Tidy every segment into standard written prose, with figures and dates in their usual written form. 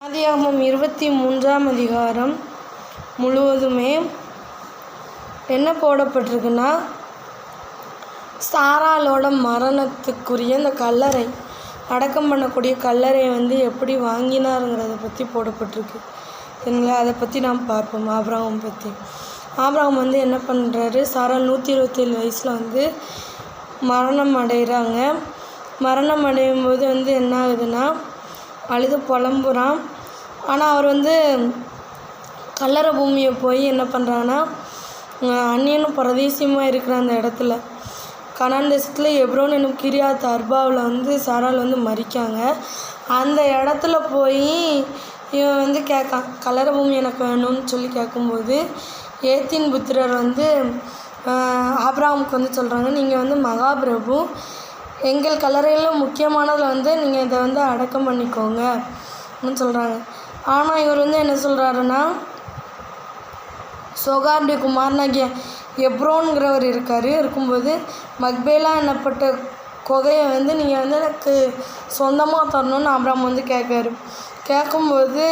ஆதியாகமம் 23ஆம் அதிகாரம் முழுவதுமே என்ன போடப்பட்டிருக்குன்னா, சாராளோட மரணத்துக்குரிய இந்த கல்லறை, அடக்கம் பண்ணக்கூடிய கல்லறையை எப்படி வாங்கினாருங்கிறத பற்றி போடப்பட்டிருக்கு. சரிங்களா? அதை பற்றி நாம் பார்ப்போம். ஆபிரகாம் பற்றி. ஆபிரகாம் என்ன பண்ணுறாரு, சாராள் 127 வயசில் மரணம் அடைகிறாங்க. மரணம் அடையும் போது என்ன ஆகுதுன்னா, அழுது புலம்புறான். ஆனால் அவர் கல்லறை பூமியை போய் என்ன பண்ணுறாங்கன்னா, அந்நியனும் பரதேசியமாக இருக்கிற அந்த இடத்துல கனான் தேசத்தில் எப்ரோன் என்னும் கிரியாத் அர்பாவில் சாராள் மரிக்காங்க. அந்த இடத்துல போய் இவன் கேட்கான், கல்லறை பூமி எனக்கு வேணும்னு சொல்லி கேட்கும்போது ஏத்தின் புத்திரர் ஆபிரகாமுக்கு சொல்கிறாங்க, நீங்கள் மகாபிரபு, எங்கள் கல்லறையில் முக்கியமானதில் நீங்கள் இதை அடக்கம் பண்ணிக்கோங்க அப்படின்னு சொல்கிறாங்க. ஆனால் இவர் என்ன சொல்கிறாருன்னா, சோகாருடைய குமாரனாகிய எப்ரோன்கிறவர் இருக்கும்போது மக்பேலா என்னப்பட்ட கொகையை நீங்கள் எனக்கு சொந்தமாக தரணும்னு ஆபிரகாம் கேட்காரு. கேட்கும்போது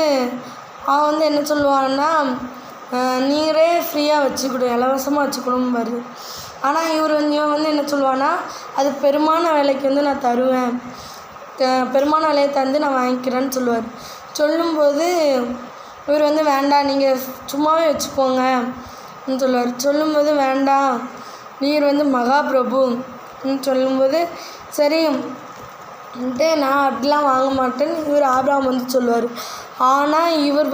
அவன் என்ன சொல்லுவான்னா, நீரே ஃப்ரீயாக வச்சுக்கணும், இலவசமாக வச்சுக்கணும் வருது. ஆனால் இவன் என்ன சொல்லுவான்னா, அது பெருமான விலைக்கு நான் தருவேன், பெருமான விலையை தந்து நான் வாங்கிக்கிறேன்னு சொல்லுவார். சொல்லும்போது இவர் வேண்டாம், நீங்கள் சும்மாவே வச்சுக்கோங்க அப்படின்னு சொல்லுவார். சொல்லும்போது வேண்டாம், நீர் மகாபிரபுன்னு சொல்லும்போது சரி நான் அப்படிலாம் வாங்க மாட்டேன்னு இவர் ஆபிரகாம் சொல்லுவார். ஆனால் இவர்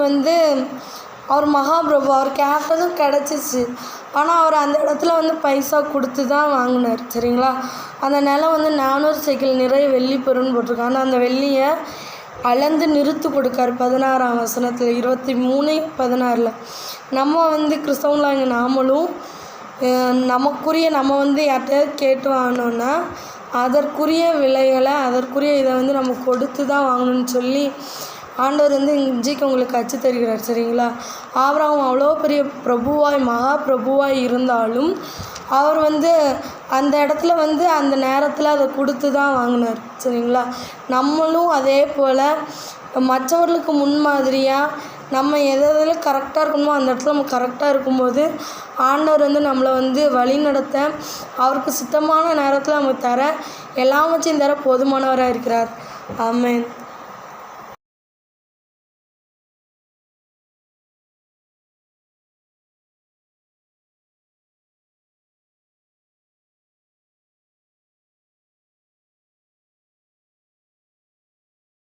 அவர் மகாபிரபு, அவர் கேட்டதும் கிடச்சிச்சு. ஆனால் அவர் அந்த இடத்துல பைசா கொடுத்து தான் வாங்கினார். சரிங்களா? அந்த நிலம் 400 சேக்கல் நிறைய வெள்ளி பெறுன்னு போட்டிருக்கு. ஆனால் அந்த வெள்ளியை அளந்து நிறுத்து கொடுக்கார். 16ஆம் வசனத்தில் 23:16 நம்ம கிறிஸ்தவங்களாங்க நாமளும் நமக்குரிய நம்ம யார்கிட்ட கேட்டு வாங்கினோன்னா அதற்குரிய விலைகளை அதற்குரிய இதை நம்ம கொடுத்து தான் வாங்கணும்னு சொல்லி ஆண்டவர் இன்றைக்கு உங்களுக்கு கற்று தருகிறார். சரிங்களா? ஆபிரகாம் அவ்வளோ பெரிய பிரபுவாய் மகா பிரபுவாய் இருந்தாலும் அவர் அந்த இடத்துல அந்த நேரத்தில் அதை கொடுத்து தான் வாங்கினார். சரிங்களா? நம்மளும் அதே போல் மற்றவர்களுக்கு முன்மாதிரியாக நம்ம எதில் கரெக்டாக இருக்கணுமோ அந்த இடத்துல நம்ம கரெக்டாக இருக்கும்போது ஆண்டவர் நம்மளை வழி நடத்த, அவருக்கு சுத்தமான நேரத்தில் நமக்கு தர, எல்லாவற்றையும் தர போதுமானவராக இருக்கிறார். ஆமென்.